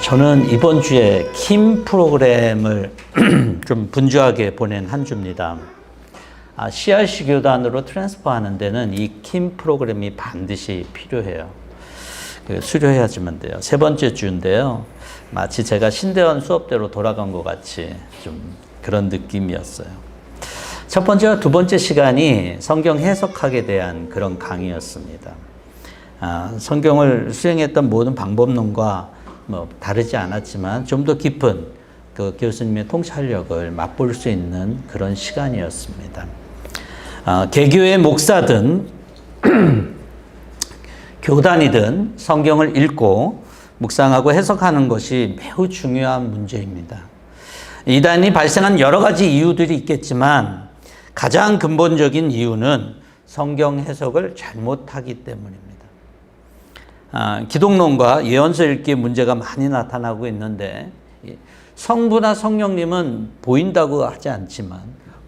저는 이번 주에 킴 프로그램을 좀 분주하게 보낸 한 주입니다. CRC 교단으로 트랜스퍼 하는 데는 이 킴 프로그램이 반드시 필요해요. 수료해야지만 돼요. 세 번째 주인데요. 마치 제가 신대원 수업대로 돌아간 것 같이 좀 그런 느낌이었어요. 첫 번째와 두 번째 시간이 성경 해석학에 대한 그런 강의였습니다. 성경을 수행했던 모든 방법론과 다르지 않았지만 좀 더 깊은 그 교수님의 통찰력을 맛볼 수 있는 그런 시간이었습니다. 개교의 목사든 교단이든 성경을 읽고 묵상하고 해석하는 것이 매우 중요한 문제입니다. 이단이 발생한 여러 가지 이유들이 있겠지만 가장 근본적인 이유는 성경 해석을 잘못하기 때문입니다. 기독론과 예언서 읽기에 문제가 많이 나타나고 있는데 성부나 성령님은 보인다고 하지 않지만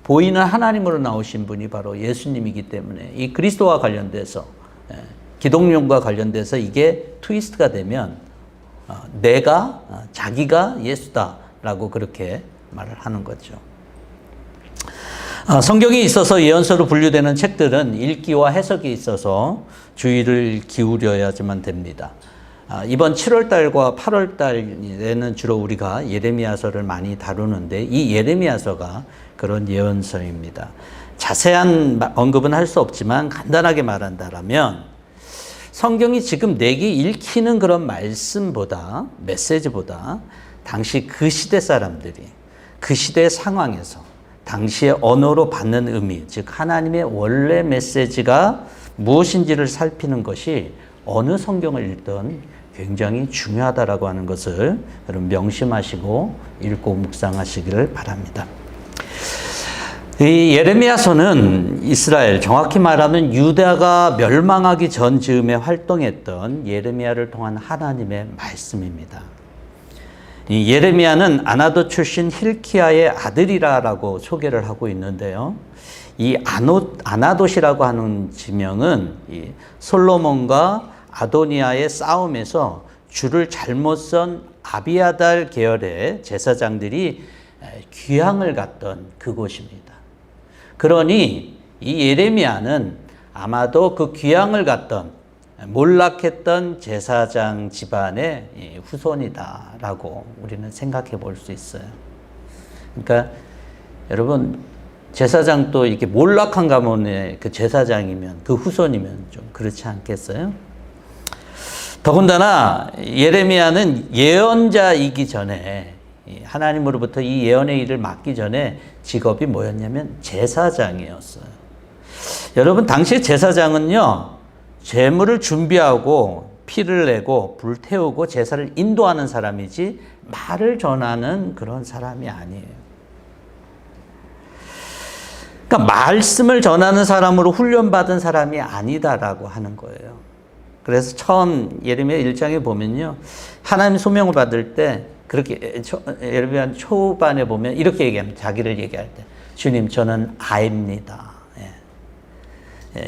보이는 하나님으로 나오신 분이 바로 예수님이기 때문에 이 그리스도와 관련돼서 기독론과 관련돼서 이게 트위스트가 되면 자기가 예수다라고 그렇게 말을 하는 거죠. 성경에 있어서 예언서로 분류되는 책들은 읽기와 해석에 있어서 주의를 기울여야지만 됩니다. 이번 7월달과 8월달에는 주로 우리가 예레미야서를 많이 다루는데 이 예레미야서가 그런 예언서입니다. 자세한 언급은 할 수 없지만 간단하게 말한다면 성경이 지금 내게 읽히는 그런 메시지보다 당시 그 시대 사람들이 그 시대 상황에서 당시의 언어로 받는 의미, 즉 하나님의 원래 메시지가 무엇인지를 살피는 것이 어느 성경을 읽든 굉장히 중요하다라고 하는 것을 여러분 명심하시고 읽고 묵상하시기를 바랍니다. 이 예레미야서는 이스라엘, 정확히 말하면 유다가 멸망하기 전 즈음에 활동했던 예레미야를 통한 하나님의 말씀입니다. 이 예레미야는 아나도 출신 힐키야의 아들이라고 소개를 하고 있는데요. 이 아나돗이라고 하는 지명은 이 솔로몬과 아도니아의 싸움에서 줄을 잘못 선 아비아달 계열의 제사장들이 귀향을 갔던 그곳입니다. 그러니 이 예레미야는 아마도 그 귀향을 갔던 몰락했던 제사장 집안의 후손이다라고 우리는 생각해 볼 수 있어요. 그러니까 여러분 제사장도 이렇게 몰락한 가문의 그 제사장이면 그 후손이면 좀 그렇지 않겠어요? 더군다나 예레미야는 예언자이기 전에 하나님으로부터 이 예언의 일을 맡기 전에 직업이 뭐였냐면 제사장이었어요. 여러분 당시 제사장은요 제물을 준비하고 피를 내고 불태우고 제사를 인도하는 사람이지 말을 전하는 그런 사람이 아니에요. 그러니까 말씀을 전하는 사람으로 훈련받은 사람이 아니다라고 하는 거예요. 그래서 처음 예레미야 1장에 보면요. 하나님 소명을 받을 때 그렇게 예레미야 초반에 보면 이렇게 얘기합니다. 자기를 얘기할 때. 주님 저는 아입니다.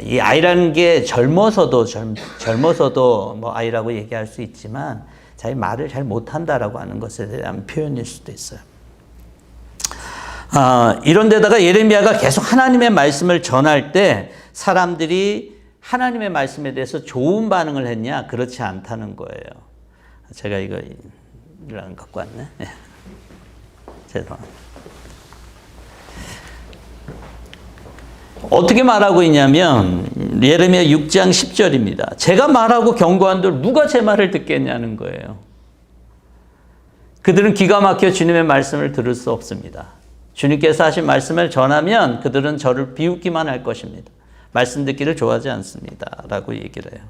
이 아이라는 게 젊어서도 뭐 아이라고 얘기할 수 있지만 자기 말을 잘 못한다라고 하는 것에 대한 표현일 수도 있어요. 이런 데다가 예레미야가 계속 하나님의 말씀을 전할 때 사람들이 하나님의 말씀에 대해서 좋은 반응을 했냐? 그렇지 않다는 거예요. 제가 이거 갖고 왔네. 죄송합니다. 어떻게 말하고 있냐면 예레미야 6장 10절입니다. 제가 말하고 경고한들 누가 제 말을 듣겠냐는 거예요. 그들은 기가 막혀 주님의 말씀을 들을 수 없습니다. 주님께서 하신 말씀을 전하면 그들은 저를 비웃기만 할 것입니다. 말씀 듣기를 좋아하지 않습니다. 라고 얘기를 해요.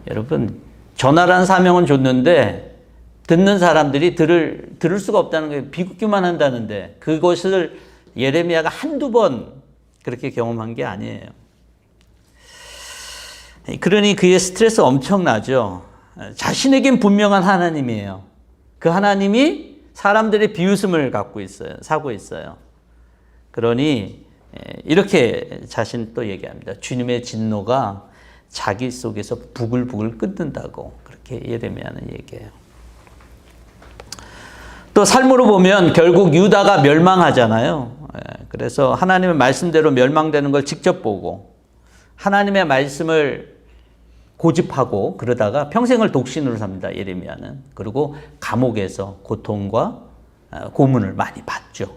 여러분 전하라는 사명은 줬는데 듣는 사람들이 들을 수가 없다는 거예요. 비웃기만 한다는데 그것을 예레미야가 한두 번 그렇게 경험한 게 아니에요. 그러니 그의 스트레스 엄청나죠. 자신에겐 분명한 하나님이에요. 그 하나님이 사람들의 비웃음을 사고 있어요. 그러니 이렇게 자신 또 얘기합니다. 주님의 진노가 자기 속에서 부글부글 끓는다고 그렇게 예레미야는 얘기해요. 또 삶으로 보면 결국 유다가 멸망하잖아요. 그래서 하나님의 말씀대로 멸망되는 걸 직접 보고 하나님의 말씀을 고집하고 그러다가 평생을 독신으로 삽니다. 예레미야는. 그리고 감옥에서 고통과 고문을 많이 받죠.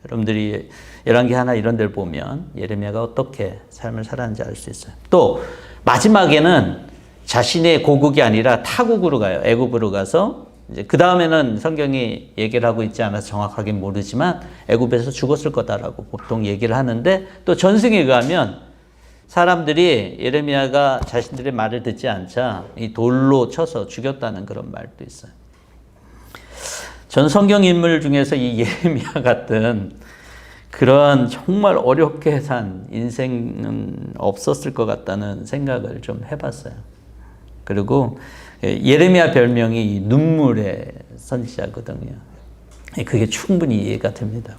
여러분들이 열왕기 하나 이런 데를 보면 예레미야가 어떻게 삶을 살았는지 알 수 있어요. 또 마지막에는 자신의 고국이 아니라 타국으로 가요. 애굽으로 가서 이제 그 다음에는 성경이 얘기를 하고 있지 않아서 정확하게 모르지만 애굽에서 죽었을 거다라고 보통 얘기를 하는데 또 전승에 의하면 사람들이 예레미야가 자신들의 말을 듣지 않자 이 돌로 쳐서 죽였다는 그런 말도 있어요. 전 성경 인물 중에서 이 예레미야 같은 그런 정말 어렵게 산 인생은 없었을 것 같다는 생각을 좀 해봤어요. 그리고 예레미야 별명이 눈물의 선지자거든요. 그게 충분히 이해가 됩니다.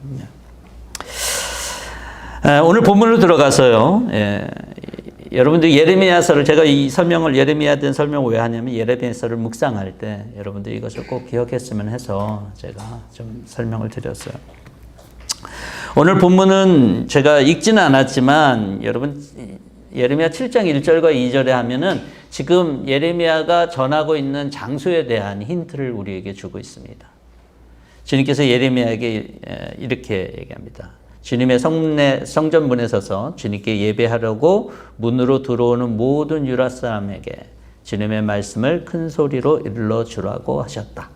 오늘 본문으로 들어가서요. 여러분들 예레미야서를 제가 이 설명을 예레미야에 대한 설명을 왜 하냐면 예레미야서를 묵상할 때 여러분들이 이것을 꼭 기억했으면 해서 제가 좀 설명을 드렸어요. 오늘 본문은 제가 읽지는 않았지만 여러분 예레미야 7장 1절과 2절에 하면은 지금 예레미야가 전하고 있는 장소에 대한 힌트를 우리에게 주고 있습니다. 주님께서 예레미야에게 이렇게 얘기합니다. 주님의 성전문에 서서 주님께 예배하려고 문으로 들어오는 모든 유다 사람에게 주님의 말씀을 큰 소리로 일러주라고 하셨다.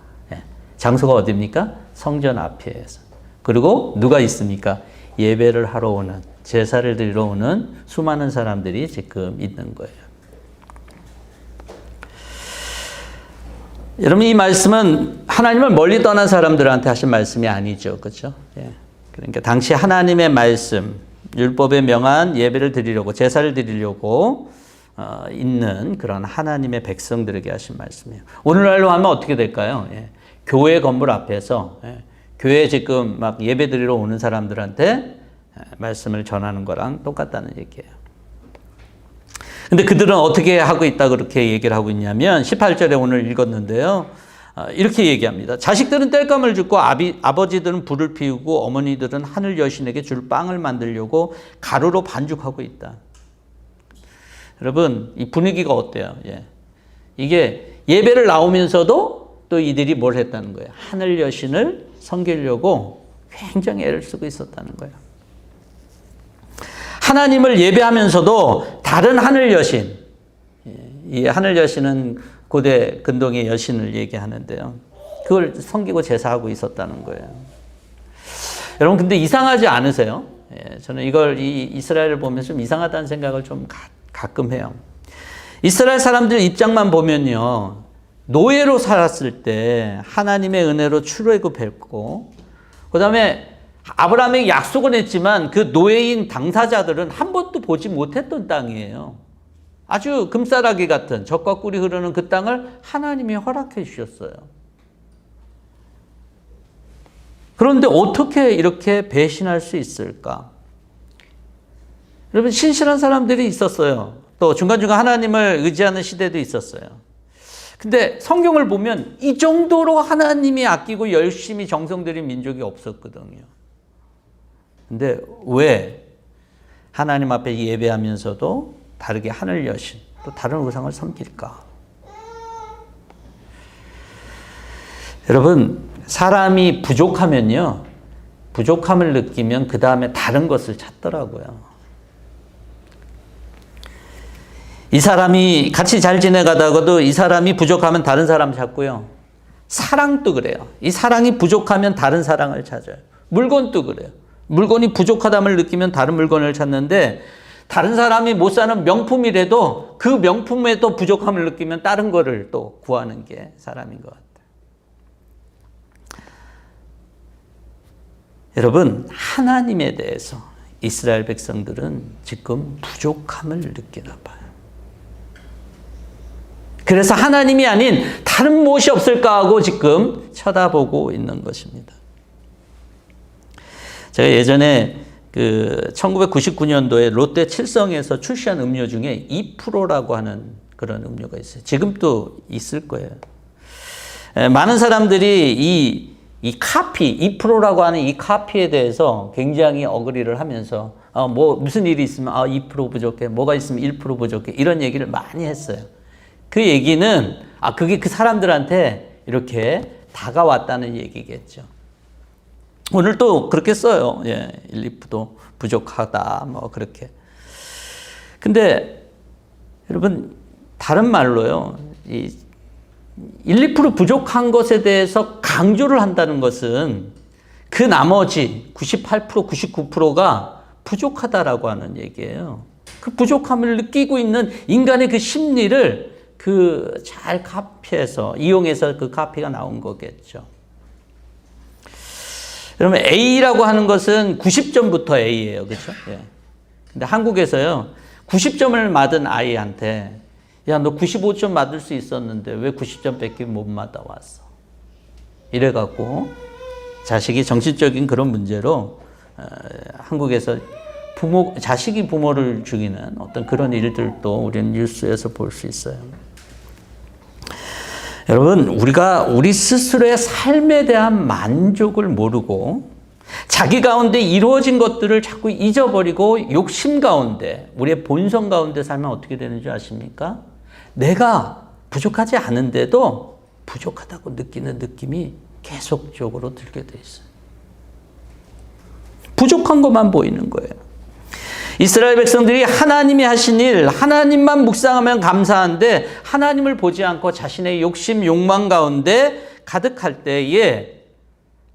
장소가 어디입니까? 성전 앞에서. 그리고 누가 있습니까? 예배를 하러 오는, 제사를 드리러 오는 수많은 사람들이 지금 있는 거예요. 여러분 이 말씀은 하나님을 멀리 떠난 사람들한테 하신 말씀이 아니죠. 그렇죠? 그러니까 당시 하나님의 말씀, 율법에 명한 예배를 드리려고 제사를 드리려고 있는 그런 하나님의 백성들에게 하신 말씀이에요. 오늘날로 하면 어떻게 될까요? 교회 건물 앞에서 교회 지금 막 예배 드리러 오는 사람들한테 말씀을 전하는 거랑 똑같다는 얘기예요. 근데 그들은 어떻게 하고 있다 그렇게 얘기를 하고 있냐면 18절에 오늘 읽었는데요. 이렇게 얘기합니다. 자식들은 땔감을 줍고 아버지들은 불을 피우고 어머니들은 하늘 여신에게 줄 빵을 만들려고 가루로 반죽하고 있다. 여러분 이 분위기가 어때요? 이게 예배를 나오면서도 또 이들이 뭘 했다는 거예요? 하늘 여신을 섬기려고 굉장히 애를 쓰고 있었다는 거예요. 하나님을 예배하면서도 다른 하늘 여신, 이 하늘 여신은 고대 근동의 여신을 얘기하는데요. 그걸 섬기고 제사하고 있었다는 거예요. 여러분 근데 이상하지 않으세요? 저는 이걸 이 이스라엘을 보면서 좀 이상하다는 생각을 좀 가끔 해요. 이스라엘 사람들 입장만 보면요. 노예로 살았을 때 하나님의 은혜로 출애굽했고 그 다음에 아브라함에게 약속은 했지만 그 노예인 당사자들은 한 번도 보지 못했던 땅이에요. 아주 금싸라기 같은 젖과 꿀이 흐르는 그 땅을 하나님이 허락해 주셨어요. 그런데 어떻게 이렇게 배신할 수 있을까? 여러분 신실한 사람들이 있었어요. 또 중간중간 하나님을 의지하는 시대도 있었어요. 근데 성경을 보면 이 정도로 하나님이 아끼고 열심히 정성 들인 민족이 없었거든요. 근데 왜 하나님 앞에 예배하면서도 다르게 하늘 여신 또 다른 우상을 섬길까? 여러분 사람이 부족하면요. 부족함을 느끼면 그 다음에 다른 것을 찾더라고요. 이 사람이 같이 잘 지내가다가도 이 사람이 부족하면 다른 사람 찾고요. 사랑도 그래요. 이 사랑이 부족하면 다른 사랑을 찾아요. 물건도 그래요. 물건이 부족하다를 느끼면 다른 물건을 찾는데 다른 사람이 못 사는 명품이라도 그 명품에도 부족함을 느끼면 다른 거를 또 구하는 게 사람인 것 같아요. 여러분 하나님에 대해서 이스라엘 백성들은 지금 부족함을 느끼나 봐요. 그래서 하나님이 아닌 다른 무엇이 없을까 하고 지금 쳐다보고 있는 것입니다. 제가 예전에 1999년도에 롯데 칠성에서 출시한 음료 중에 2%라고 하는 그런 음료가 있어요. 지금도 있을 거예요. 많은 사람들이 이 이 카피, 2%라고 하는 이 카피에 대해서 굉장히 어그리를 하면서 무슨 일이 있으면 2% 부족해, 뭐가 있으면 1% 부족해, 이런 얘기를 많이 했어요. 그 얘기는 그게 그 사람들한테 이렇게 다가왔다는 얘기겠죠. 오늘 또 그렇게 써요. 1, 2%도 부족하다, 뭐 그렇게. 근데 여러분, 다른 말로요, 이 1, 2% 부족한 것에 대해서 강조를 한다는 것은 그 나머지 98%, 99%가 부족하다라고 하는 얘기예요. 그 부족함을 느끼고 있는 인간의 그 심리를 잘 카피해서, 이용해서 그 카피가 나온 거겠죠. 그러면 A라고 하는 것은 90점부터 A예요. 그렇죠? 근데 한국에서요, 90점을 맞은 아이한테 야, 너 95점 맞을 수 있었는데 왜 90점밖에 못 맞아왔어? 이래갖고 자식이 정신적인 그런 문제로 한국에서 자식이 부모를 죽이는 어떤 그런 일들도 우리는 뉴스에서 볼 수 있어요. 여러분, 우리 스스로의 삶에 대한 만족을 모르고 자기 가운데 이루어진 것들을 자꾸 잊어버리고 욕심 가운데, 우리의 본성 가운데 살면 어떻게 되는 줄 아십니까? 내가 부족하지 않은데도 부족하다고 느끼는 느낌이 계속적으로 들게 돼 있어요. 부족한 것만 보이는 거예요. 이스라엘 백성들이 하나님이 하신 일, 하나님만 묵상하면 감사한데 하나님을 보지 않고 자신의 욕심, 욕망 가운데 가득할 때에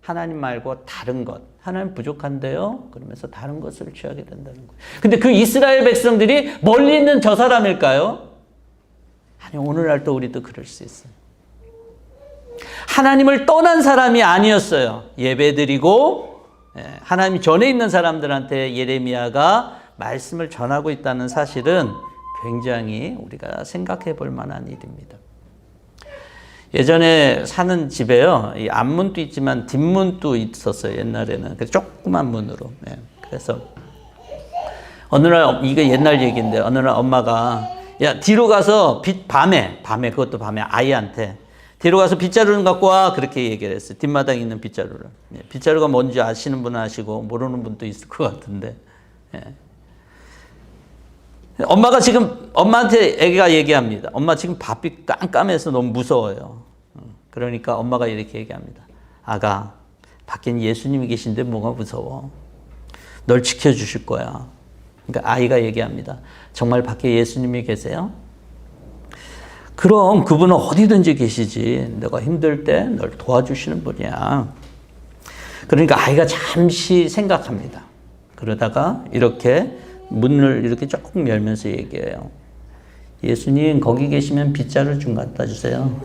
하나님 말고 다른 것, 하나님 부족한데요? 그러면서 다른 것을 취하게 된다는 거예요. 근데 그 이스라엘 백성들이 멀리 있는 저 사람일까요? 아니, 오늘날 또 우리도 그럴 수 있어요. 하나님을 떠난 사람이 아니었어요. 예배드리고 하나님 전에 있는 사람들한테 예레미야가 말씀을 전하고 있다는 사실은 굉장히 우리가 생각해 볼 만한 일입니다. 예전에 사는 집에요, 이 앞문도 있지만 뒷문도 있었어요. 옛날에는 조그만 문으로. 그래서 어느 날, 이게 옛날 얘기인데 어느 날 엄마가 야, 뒤로 가서 밤에 그것도 밤에 아이한테 뒤로 가서 빗자루를 갖고 와, 그렇게 얘기를 했어요. 뒷마당에 있는 빗자루를. 빗자루가 뭔지 아시는 분은 아시고 모르는 분도 있을 것 같은데. 엄마가 지금, 엄마한테 애기가 얘기합니다. 엄마 지금 밥이 깜깜해서 너무 무서워요. 그러니까 엄마가 이렇게 얘기합니다. 아가, 밖엔 예수님이 계신데 뭐가 무서워? 널 지켜주실 거야. 그러니까 아이가 얘기합니다. 정말 밖에 예수님이 계세요? 그럼 그분은 어디든지 계시지. 내가 힘들 때 널 도와주시는 분이야. 그러니까 아이가 잠시 생각합니다. 그러다가 이렇게 문을 이렇게 조금 열면서 얘기해요. 예수님, 거기 계시면 빗자루 좀 갖다 주세요.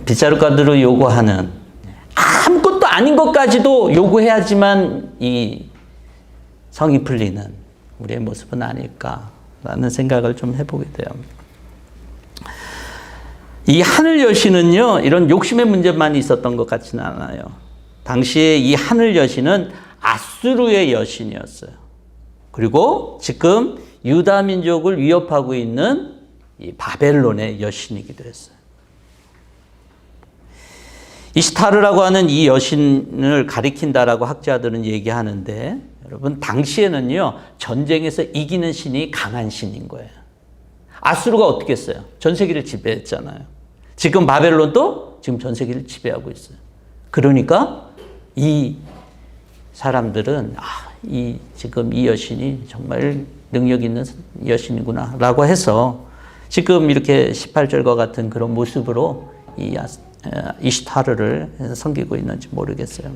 빗자루 카드로 요구하는, 아무것도 아닌 것까지도 요구해야지만 이 성이 풀리는 우리의 모습은 아닐까라는 생각을 좀 해보게 돼요. 이 하늘 여신은요, 이런 욕심의 문제만 있었던 것 같지는 않아요. 당시에 이 하늘 여신은 아수르의 여신이었어요. 그리고 지금 유다 민족을 위협하고 있는 이 바벨론의 여신이기도 했어요. 이시타르라고 하는 이 여신을 가리킨다라고 학자들은 얘기하는데, 여러분, 당시에는요, 전쟁에서 이기는 신이 강한 신인 거예요. 아수르가 어떻게 했어요? 전 세계를 지배했잖아요. 지금 바벨론도 지금 전 세계를 지배하고 있어요. 그러니까 이 사람들은 지금 이 여신이 정말 능력 있는 여신이구나 라고 해서 지금 이렇게 18절과 같은 그런 모습으로 이 이시타르를 섬기고 있는지 모르겠어요.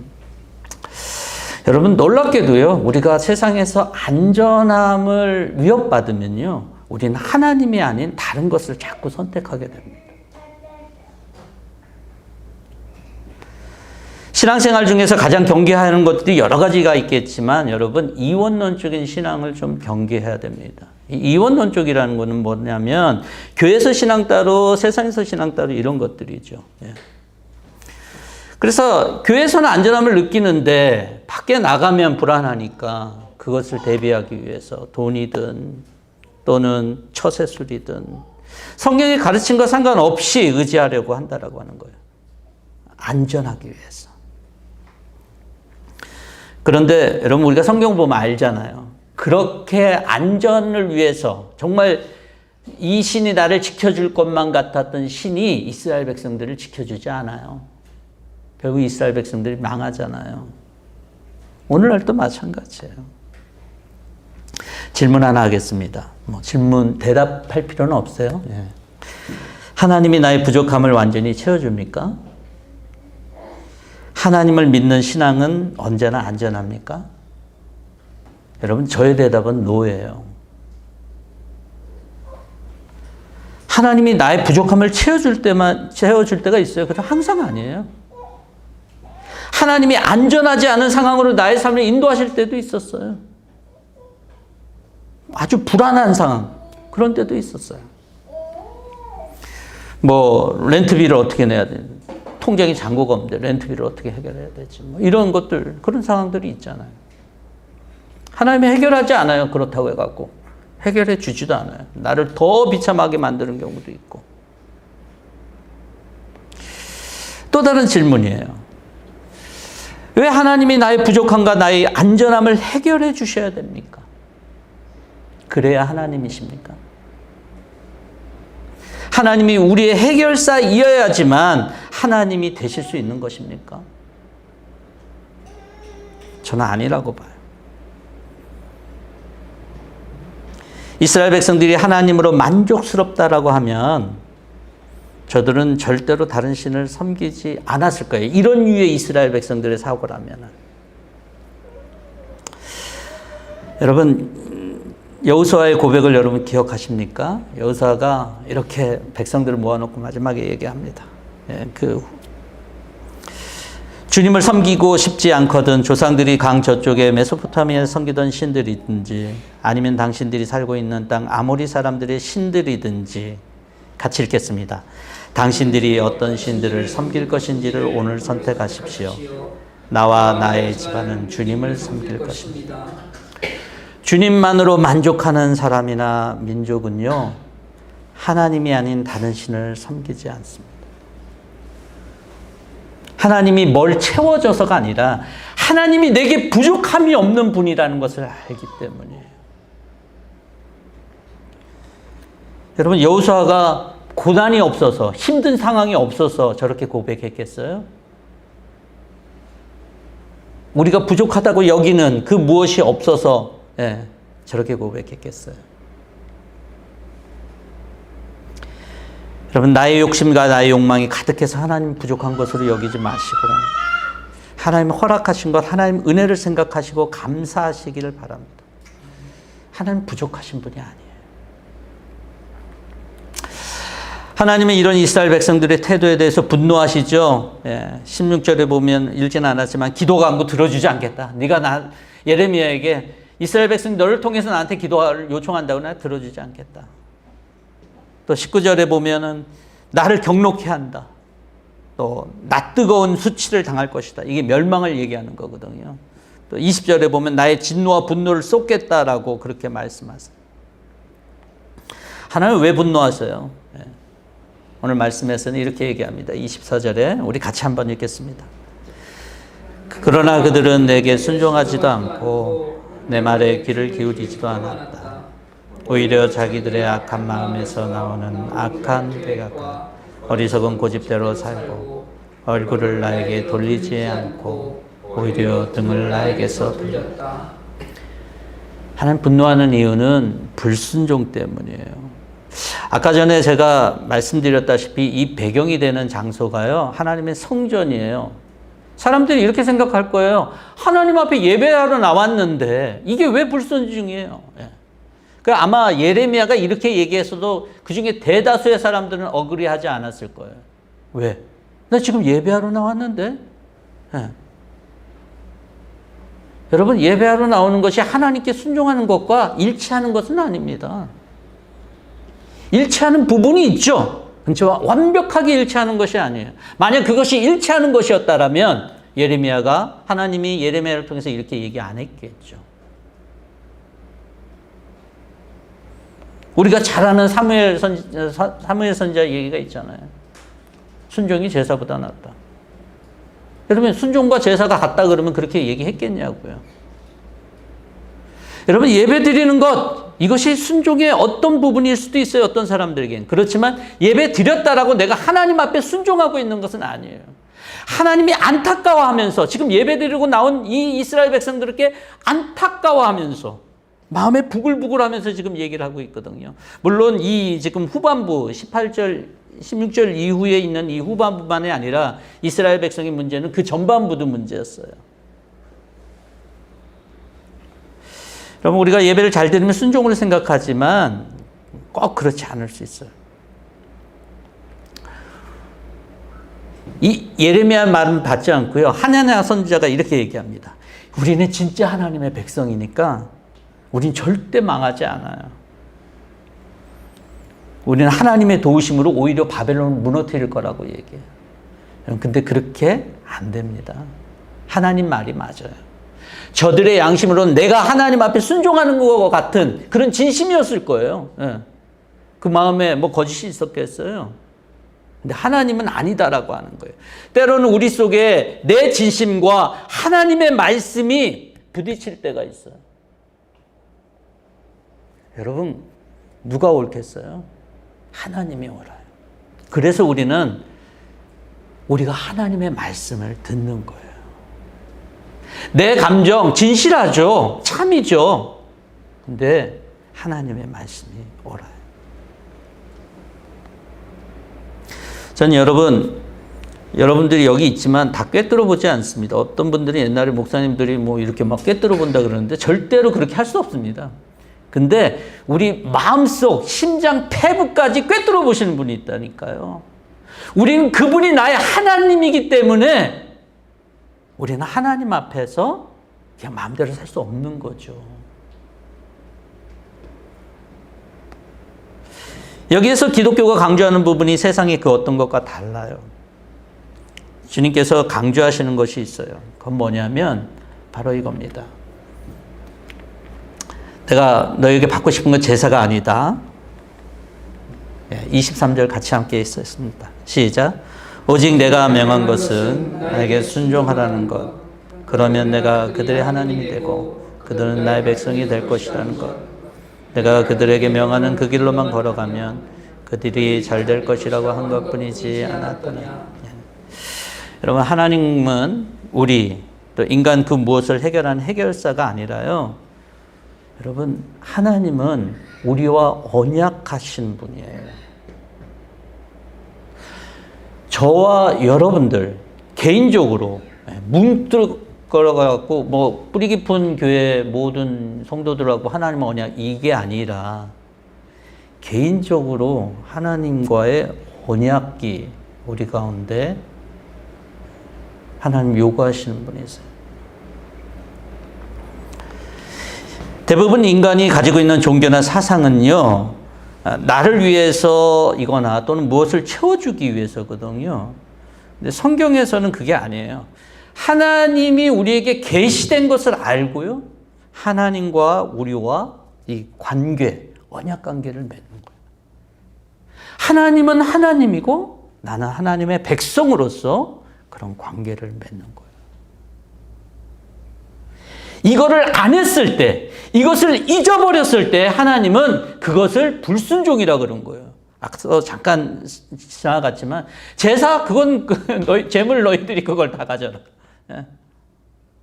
여러분, 놀랍게도요, 우리가 세상에서 안전함을 위협받으면요, 우리는 하나님이 아닌 다른 것을 자꾸 선택하게 됩니다. 신앙생활 중에서 가장 경계하는 것들이 여러 가지가 있겠지만, 여러분, 이원론적인 신앙을 좀 경계해야 됩니다. 이원론 쪽이라는 것은 뭐냐면 교회에서 신앙 따로, 세상에서 신앙 따로, 이런 것들이죠. 그래서 교회에서는 안전함을 느끼는데 밖에 나가면 불안하니까 그것을 대비하기 위해서 돈이든 또는 처세술이든 성경의 가르침과 상관없이 의지하려고 한다라고 하는 거예요. 안전하기 위해서. 그런데 여러분 우리가 성경 보면 알잖아요. 그렇게 안전을 위해서 정말 이 신이 나를 지켜줄 것만 같았던 신이 이스라엘 백성들을 지켜주지 않아요. 결국 이스라엘 백성들이 망하잖아요. 오늘날도 마찬가지예요. 질문 하나 하겠습니다. 질문 대답할 필요는 없어요. 예. 하나님이 나의 부족함을 완전히 채워줍니까? 하나님을 믿는 신앙은 언제나 안전합니까? 여러분 저의 대답은 노예요. 하나님이 나의 부족함을 채워줄 때가 있어요. 그래서 항상 아니에요. 하나님이 안전하지 않은 상황으로 나의 삶을 인도하실 때도 있었어요. 아주 불안한 상황, 그런 때도 있었어요. 렌트비를 어떻게 내야 되는지, 통장에 잔고가 없는데 렌트비를 어떻게 해결해야 되지, 이런 것들, 그런 상황들이 있잖아요. 하나님이 해결하지 않아요. 그렇다고 해갖고 해결해 주지도 않아요. 나를 더 비참하게 만드는 경우도 있고. 또 다른 질문이에요. 왜 하나님이 나의 부족함과 나의 안전함을 해결해 주셔야 됩니까? 그래야 하나님이십니까? 하나님이 우리의 해결사이어야지만 하나님이 되실 수 있는 것입니까? 저는 아니라고 봐요. 이스라엘 백성들이 하나님으로 만족스럽다라고 하면 저들은 절대로 다른 신을 섬기지 않았을 거예요. 이런 류의 이스라엘 백성들의 사고라면. 여러분 여호수아의 고백을 여러분 기억하십니까? 여호수아가 이렇게 백성들을 모아놓고 마지막에 얘기합니다. 주님을 섬기고 싶지 않거든 조상들이 강 저쪽에 메소포타미아에서 섬기던 신들이든지 아니면 당신들이 살고 있는 땅 아모리 사람들의 신들이든지 같이 읽겠습니다. 당신들이 어떤 신들을 섬길 것인지를 오늘 선택하십시오. 나와 나의 집안은 주님을 섬길 것입니다. 주님만으로 만족하는 사람이나 민족은요, 하나님이 아닌 다른 신을 섬기지 않습니다. 하나님이 뭘 채워줘서가 아니라 하나님이 내게 부족함이 없는 분이라는 것을 알기 때문이에요. 여러분 여호수아가 고난이 없어서 힘든 상황이 없어서 저렇게 고백했겠어요? 우리가 부족하다고 여기는 그 무엇이 없어서 저렇게 고백했겠어요? 여러분 나의 욕심과 나의 욕망이 가득해서 하나님 부족한 것으로 여기지 마시고 하나님 허락하신 것, 하나님 은혜를 생각하시고 감사하시기를 바랍니다. 하나님 부족하신 분이 아니에요. 하나님은 이런 이스라엘 백성들의 태도에 대해서 분노하시죠. 16절에 보면 읽지는 않았지만 기도가 안고 들어주지 않겠다. 네가 예레미야에게 이스라엘 백성 너를 통해서 나한테 기도를 요청한다고 나 들어주지 않겠다. 또 19절에 보면은 나를 경록해 한다. 또 낯뜨거운 수치를 당할 것이다. 이게 멸망을 얘기하는 거거든요. 또 20절에 보면 나의 진노와 분노를 쏟겠다라고 그렇게 말씀하세요. 하나님은 왜 분노하세요? 오늘 말씀에서는 이렇게 얘기합니다. 24절에 우리 같이 한번 읽겠습니다. 그러나 그들은 내게 순종하지도 않고 내 말에 귀를 기울이지도 않았다. 오히려 자기들의 악한 마음에서 나오는 악한 계략과 어리석은 고집대로 살고 얼굴을 나에게 돌리지 않고 오히려 등을 나에게서 돌렸다. 하나님 분노하는 이유는 불순종 때문이에요. 아까 전에 제가 말씀드렸다시피 이 배경이 되는 장소가요, 하나님의 성전이에요. 사람들이 이렇게 생각할 거예요. 하나님 앞에 예배하러 나왔는데 이게 왜 불순종이에요? 아마 예레미야가 이렇게 얘기했어도 그 중에 대다수의 사람들은 어그리하지 않았을 거예요. 왜? 나 지금 예배하러 나왔는데? 여러분 예배하러 나오는 것이 하나님께 순종하는 것과 일치하는 것은 아닙니다. 일치하는 부분이 있죠. 그렇지만 완벽하게 일치하는 것이 아니에요. 만약 그것이 일치하는 것이었다면 예레미야가 하나님이 예레미야를 통해서 이렇게 얘기 안 했겠죠. 우리가 잘 아는 사무엘 선지자 얘기가 있잖아요. 순종이 제사보다 낫다. 여러분, 순종과 제사가 같다 그러면 그렇게 얘기했겠냐고요. 여러분, 예배 드리는 것, 이것이 순종의 어떤 부분일 수도 있어요. 어떤 사람들에겐. 그렇지만 예배 드렸다라고 내가 하나님 앞에 순종하고 있는 것은 아니에요. 하나님이 안타까워하면서, 지금 예배 드리고 나온 이 이스라엘 백성들에게 안타까워하면서 마음에 부글부글하면서 지금 얘기를 하고 있거든요. 물론 이 지금 후반부 18절 16절 이후에 있는 이 후반부만이 아니라 이스라엘 백성의 문제는 그 전반부도 문제였어요. 여러분, 우리가 예배를 잘 드리면 순종을 생각하지만 꼭 그렇지 않을 수 있어요. 이 예레미야 말은 받지 않고요. 하나냐 선지자가 이렇게 얘기합니다. 우리는 진짜 하나님의 백성이니까 우린 절대 망하지 않아요. 우리는 하나님의 도우심으로 오히려 바벨론을 무너뜨릴 거라고 얘기해요. 근데 그렇게 안 됩니다. 하나님 말이 맞아요. 저들의 양심으로는 내가 하나님 앞에 순종하는 것 같은 그런 진심이었을 거예요. 그 마음에 뭐 거짓이 있었겠어요. 근데 하나님은 아니다라고 하는 거예요. 때로는 우리 속에 내 진심과 하나님의 말씀이 부딪힐 때가 있어요. 여러분, 누가 옳겠어요? 하나님이 옳아요. 그래서 우리가 하나님의 말씀을 듣는 거예요. 내 감정 진실하죠. 참이죠. 근데 하나님의 말씀이 옳아요. 전 여러분들이 여기 있지만 다 꿰뚫어 보지 않습니다. 어떤 분들이 옛날에 목사님들이 뭐 이렇게 막 꿰뚫어 본다 그러는데 절대로 그렇게 할 수 없습니다. 근데 우리 마음속, 심장, 폐부까지 꿰뚫어 보시는 분이 있다니까요. 우리는 그분이 나의 하나님이기 때문에 우리는 하나님 앞에서 그냥 마음대로 살 수 없는 거죠. 여기에서 기독교가 강조하는 부분이 세상의 그 어떤 것과 달라요. 주님께서 강조하시는 것이 있어요. 그건 뭐냐면 바로 이겁니다. 내가 너에게 받고 싶은 건 제사가 아니다. 23절 같이 함께 있었습니다. 시작. 오직 내가 명한 것은 나에게 순종하라는 것. 그러면 내가 그들의 하나님이 되고 그들은 나의 백성이 될 것이라는 것. 내가 그들에게 명하는 그 길로만 걸어가면 그들이 잘 될 것이라고 한 것뿐이지 않았더라. 여러분, 하나님은 우리 또 인간 그 무엇을 해결하는 해결사가 아니라요. 여러분, 하나님은 우리와 언약하신 분이에요. 저와 여러분들 개인적으로 문득 걸어가고 뭐 뿌리 깊은 교회 모든 성도들하고 하나님의 언약 이게 아니라 개인적으로 하나님과의 언약이 우리 가운데 하나님 요구하시는 분이세요. 대부분 인간이 가지고 있는 종교나 사상은요, 나를 위해서이거나 또는 무엇을 채워주기 위해서거든요. 근데 성경에서는 그게 아니에요. 하나님이 우리에게 계시된 것을 알고요, 하나님과 우리와 이 관계, 언약 관계를 맺는 거예요. 하나님은 하나님이고 나는 하나님의 백성으로서 그런 관계를 맺는 거예요. 이거를 안 했을 때, 이것을 잊어버렸을 때 하나님은 그것을 불순종이라 그런 거예요. 앞서 잠깐 지나갔지만 제사 그건 재물 너희들이 그걸 다 가져라.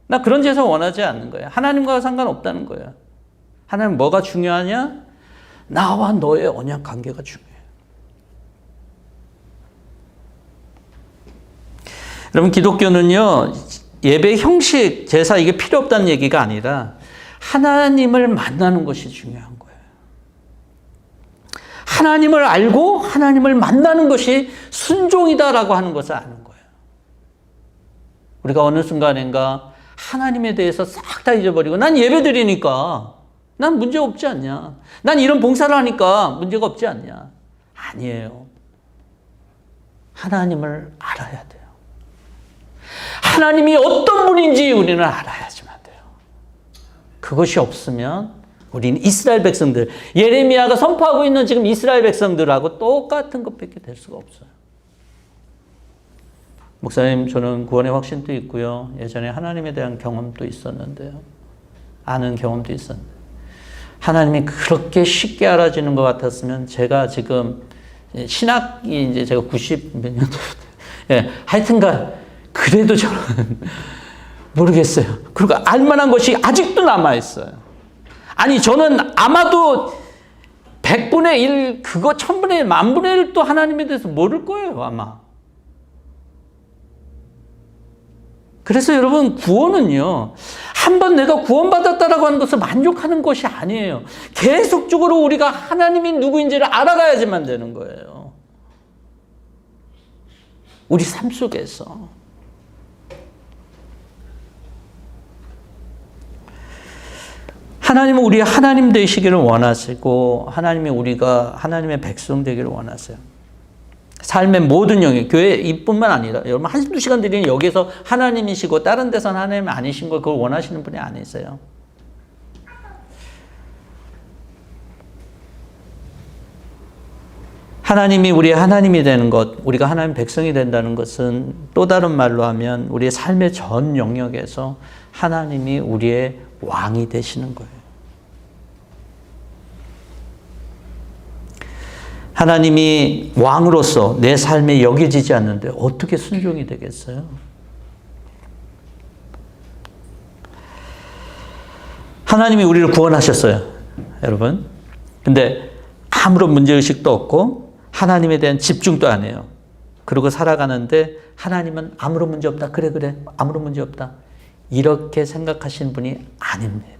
나 그런 제사 원하지 않는 거예요. 하나님과 상관없다는 거예요. 하나님 뭐가 중요하냐? 나와 너의 언약 관계가 중요해요. 여러분, 기독교는요, 예배 형식, 제사 이게 필요 없다는 얘기가 아니라 하나님을 만나는 것이 중요한 거예요. 하나님을 알고 하나님을 만나는 것이 순종이다라고 하는 것을 아는 거예요. 우리가 어느 순간인가 하나님에 대해서 싹 다 잊어버리고 난 예배 드리니까 난 문제 없지 않냐. 난 이런 봉사를 하니까 문제가 없지 않냐. 아니에요. 하나님을 알아야 돼요. 하나님이 어떤 분인지 우리는 알아야지만 돼요. 그것이 없으면 우리는 이스라엘 백성들, 예레미야가 선포하고 있는 지금 이스라엘 백성들하고 똑같은 것밖에 될 수가 없어요. 목사님, 저는 구원의 확신도 있고요. 예전에 하나님에 대한 경험도 있었는데요. 아는 경험도 있었는데. 하나님이 그렇게 쉽게 알아지는 것 같았으면 제가 지금 신학이 이제 제가 90 몇 년도, 예, 하여튼간 그래도 저는 모르겠어요. 그리고 알만한 것이 아직도 남아있어요. 아니, 저는 아마도 100분의 1, 그거 1000분의 1, 만분의 1도 하나님에 대해서 모를 거예요, 아마. 그래서 여러분, 구원은요, 한번 내가 구원받았다라고 하는 것을 만족하는 것이 아니에요. 계속적으로 우리가 하나님이 누구인지를 알아가야지만 되는 거예요. 우리 삶 속에서. 하나님은 우리 하나님 되시기를 원하시고, 하나님이 우리가 하나님의 백성 되기를 원하세요. 삶의 모든 영역, 교회 이뿐만 아니라 여러분 한두 시간 드리는 여기서 하나님이시고 다른 데서는 하나님 아니신 걸 그걸 원하시는 분이 아니세요. 하나님이 우리의 하나님이 되는 것, 우리가 하나님 백성이 된다는 것은 또 다른 말로 하면 우리의 삶의 전 영역에서 하나님이 우리의 왕이 되시는 거예요. 하나님이 왕으로서 내 삶에 여겨지지 않는데 어떻게 순종이 되겠어요? 하나님이 우리를 구원하셨어요, 여러분. 근데 아무런 문제의식도 없고 하나님에 대한 집중도 안 해요. 그러고 살아가는데 하나님은 아무런 문제 없다. 그래, 아무런 문제 없다. 이렇게 생각하시는 분이 아닙니다.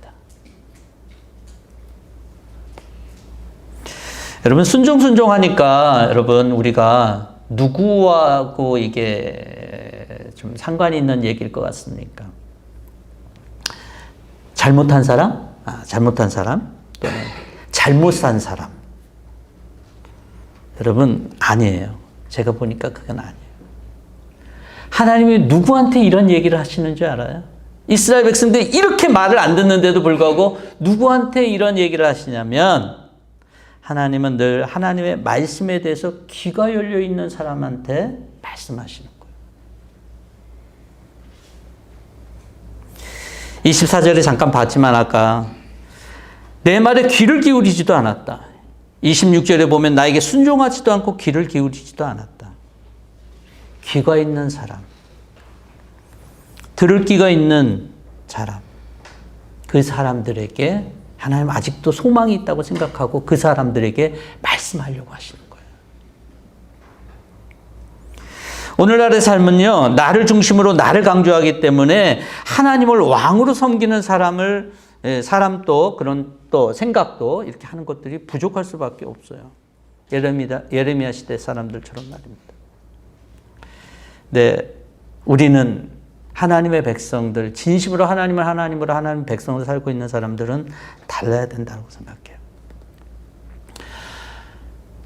여러분, 순종하니까 여러분, 우리가 누구하고 이게 좀 상관이 있는 얘기일 것 같습니까? 잘못한 사람? 잘못한 사람? 또는 잘못 산 사람? 여러분, 아니에요. 제가 보니까 그건 아니에요. 하나님이 누구한테 이런 얘기를 하시는 줄 알아요? 이스라엘 백성들이 이렇게 말을 안 듣는데도 불구하고 누구한테 이런 얘기를 하시냐면, 하나님은 늘 하나님의 말씀에 대해서 귀가 열려 있는 사람한테 말씀하시는 거예요. 24절에 잠깐 봤지만 아까 내 말에 귀를 기울이지도 않았다. 26절에 보면 나에게 순종하지도 않고 귀를 기울이지도 않았다. 귀가 있는 사람, 들을 귀가 있는 사람, 그 사람들에게 하나님 아직도 소망이 있다고 생각하고 그 사람들에게 말씀하려고 하시는 거예요. 오늘날의 삶은요, 나를 중심으로 나를 강조하기 때문에 하나님을 왕으로 섬기는 사람도 그런 또 생각도 이렇게 하는 것들이 부족할 수밖에 없어요. 예레미야 시대 사람들처럼 말입니다. 네, 우리는 하나님의 백성들, 진심으로 하나님 백성으로 살고 있는 사람들은 달라야 된다고 생각해요.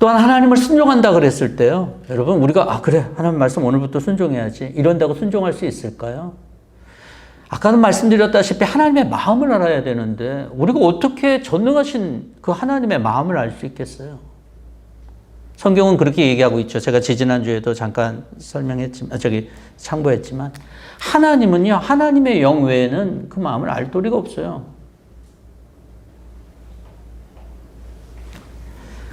또한 하나님을 순종한다 그랬을 때요, 여러분, 우리가 그래, 하나님 말씀 오늘부터 순종해야지, 이런다고 순종할 수 있을까요? 아까는 말씀드렸다시피 하나님의 마음을 알아야 되는데 우리가 어떻게 전능하신 그 하나님의 마음을 알 수 있겠어요? 성경은 그렇게 얘기하고 있죠. 제가 지지난주에도 잠깐 참고했지만, 하나님은요, 하나님의 영 외에는 그 마음을 알 도리가 없어요.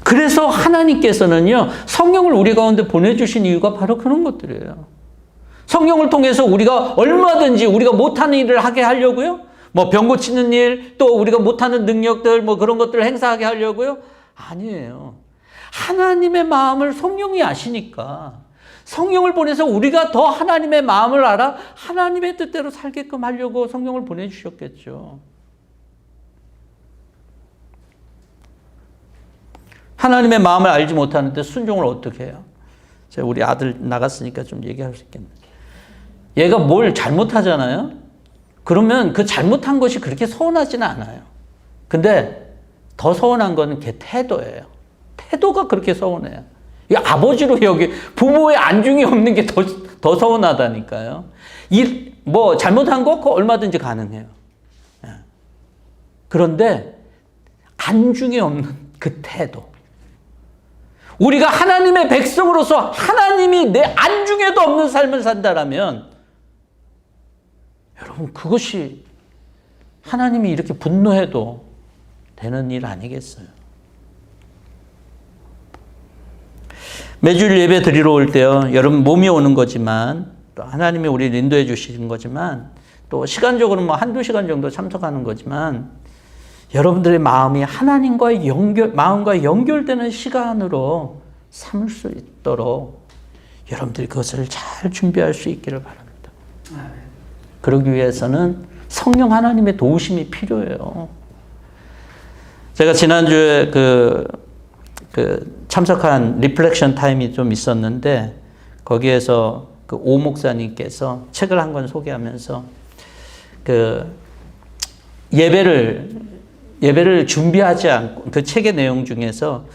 그래서 하나님께서는요, 성령을 우리 가운데 보내주신 이유가 바로 그런 것들이에요. 성령을 통해서 우리가 얼마든지 우리가 못하는 일을 하게 하려고요. 병 고치는 일, 또 우리가 못하는 능력들, 그런 것들을 행사하게 하려고요. 아니에요. 하나님의 마음을 성령이 아시니까 성령을 보내서 우리가 더 하나님의 마음을 알아 하나님의 뜻대로 살게끔 하려고 성령을 보내주셨겠죠. 하나님의 마음을 알지 못하는데 순종을 어떻게 해요? 제가 우리 아들 나갔으니까 좀 얘기할 수 있겠네요. 얘가 뭘 잘못하잖아요? 그러면 그 잘못한 것이 그렇게 서운하지는 않아요. 근데 더 서운한 건 걔 태도예요. 태도가 그렇게 서운해요. 이 아버지로 여기 부모의 안중이 없는 게 더 서운하다니까요. 잘못한 거 그거 얼마든지 가능해요. 그런데 안중에 없는 그 태도. 우리가 하나님의 백성으로서 하나님이 내 안중에도 없는 삶을 산다라면 여러분 그것이 하나님이 이렇게 분노해도 되는 일 아니겠어요? 매주일 예배 드리러 올 때요, 여러분 몸이 오는 거지만 또 하나님이 우리를 인도해 주시는 거지만 또 시간적으로 뭐 한두 시간 정도 참석하는 거지만 여러분들의 마음이 하나님과의 마음과 연결되는 시간으로 삼을 수 있도록 여러분들이 그것을 잘 준비할 수 있기를 바랍니다. 그러기 위해서는 성령 하나님의 도우심이 필요해요. 제가 지난주에 그 참석한 리플렉션 타임이 좀 있었는데 거기에서 그 오 목사님께서 책을 한 권 소개하면서 그 예배를 준비하지 않고 그 책의 내용 중에서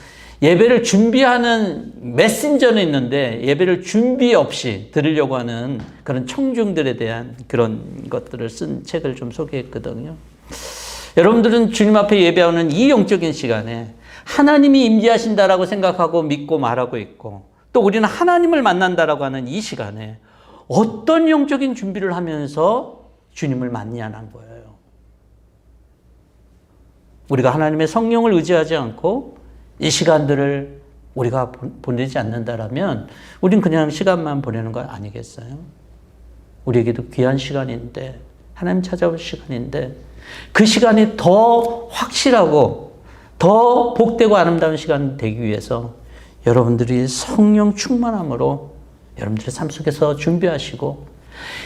예배를 준비하는 메신저는 있는데 예배를 준비 없이 들으려고 하는 그런 청중들에 대한 그런 것들을 쓴 책을 좀 소개했거든요. 여러분들은 주님 앞에 예배하는 이 영적인 시간에 하나님이 임재하신다라고 생각하고 믿고 말하고 있고 또 우리는 하나님을 만난다라고 하는 이 시간에 어떤 영적인 준비를 하면서 주님을 만나는 거예요. 우리가 하나님의 성령을 의지하지 않고 이 시간들을 우리가 보내지 않는다라면 우린 그냥 시간만 보내는 거 아니겠어요? 우리에게도 귀한 시간인데 하나님 찾아올 시간인데 그 시간이 더 확실하고 더 복되고 아름다운 시간 되기 위해서 여러분들이 성령 충만함으로 여러분들의 삶 속에서 준비하시고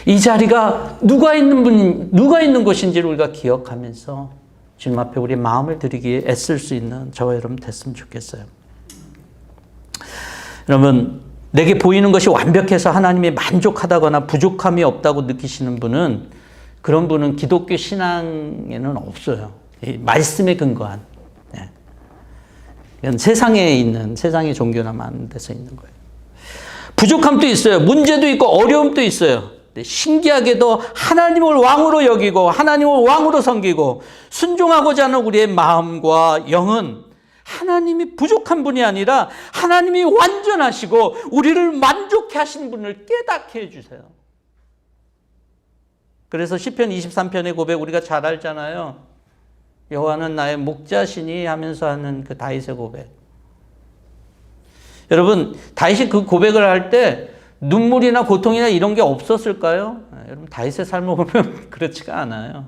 이 자리가 누가 있는 곳인지를 우리가 기억하면서 주님 앞에 우리 마음을 드리기에 애쓸 수 있는 저와 여러분 됐으면 좋겠어요. 여러분, 내게 보이는 것이 완벽해서 하나님이 만족하다거나 부족함이 없다고 느끼시는 분은 그런 분은 기독교 신앙에는 없어요. 이 말씀에 근거한. 네. 이건 세상의 종교나 많은 데서 있는 거예요. 부족함도 있어요. 문제도 있고 어려움도 있어요. 신기하게도 하나님을 왕으로 여기고 하나님을 왕으로 섬기고 순종하고자 하는 우리의 마음과 영은 하나님이 부족한 분이 아니라 하나님이 완전하시고 우리를 만족해 하시는 분을 깨닫게 해주세요. 그래서 시편 23편의 고백 우리가 잘 알잖아요. 여호와는 나의 목자시니 하면서 하는 그 다윗의 고백. 여러분 다윗이 그 고백을 할 때 눈물이나 고통이나 이런 게 없었을까요? 여러분 다윗의 삶을 보면 그렇지가 않아요.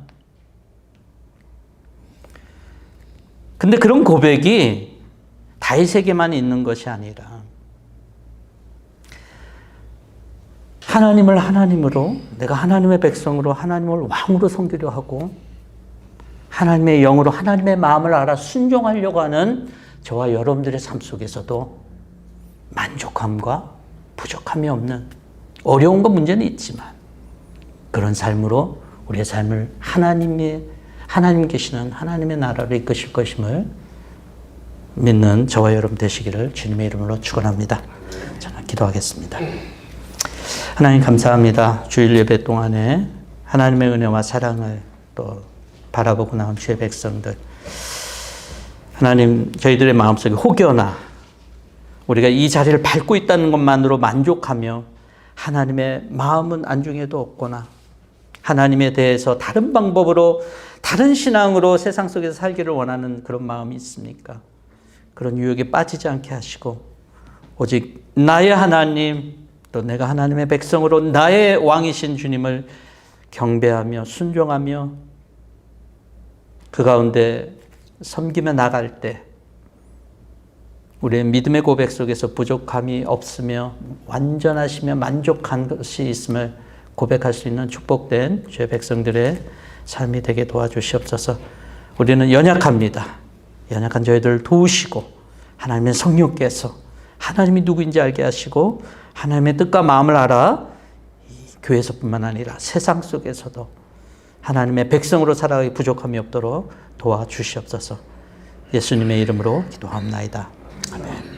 근데 그런 고백이 다윗에게만 있는 것이 아니라 하나님을 하나님으로 내가 하나님의 백성으로 하나님을 왕으로 섬기려 하고 하나님의 영으로 하나님의 마음을 알아 순종하려고 하는 저와 여러분들의 삶 속에서도 만족함과 부족함이 없는 어려움과 문제는 있지만 그런 삶으로 우리의 삶을 하나님 계시는 하나님의 나라로 이끄실 것임을 믿는 저와 여러분 되시기를 주님의 이름으로 축원합니다. 저는 기도하겠습니다. 하나님 감사합니다. 주일 예배 동안에 하나님의 은혜와 사랑을 또 바라보고 나온 주의 백성들 하나님 저희들의 마음속에 혹여나 우리가 이 자리를 밟고 있다는 것만으로 만족하며 하나님의 마음은 안중에도 없거나 하나님에 대해서 다른 방법으로 다른 신앙으로 세상 속에서 살기를 원하는 그런 마음이 있습니까? 그런 유혹에 빠지지 않게 하시고 오직 나의 하나님 또 내가 하나님의 백성으로 나의 왕이신 주님을 경배하며 순종하며 그 가운데 섬기며 나갈 때 우리의 믿음의 고백 속에서 부족함이 없으며 완전하시며 만족한 것이 있음을 고백할 수 있는 축복된 주의 백성들의 삶이 되게 도와주시옵소서. 우리는 연약합니다. 연약한 저희들을 도우시고 하나님의 성령께서 하나님이 누구인지 알게 하시고 하나님의 뜻과 마음을 알아 이 교회에서뿐만 아니라 세상 속에서도 하나님의 백성으로 살아가기 부족함이 없도록 도와주시옵소서. 예수님의 이름으로 기도합나이다. 아멘.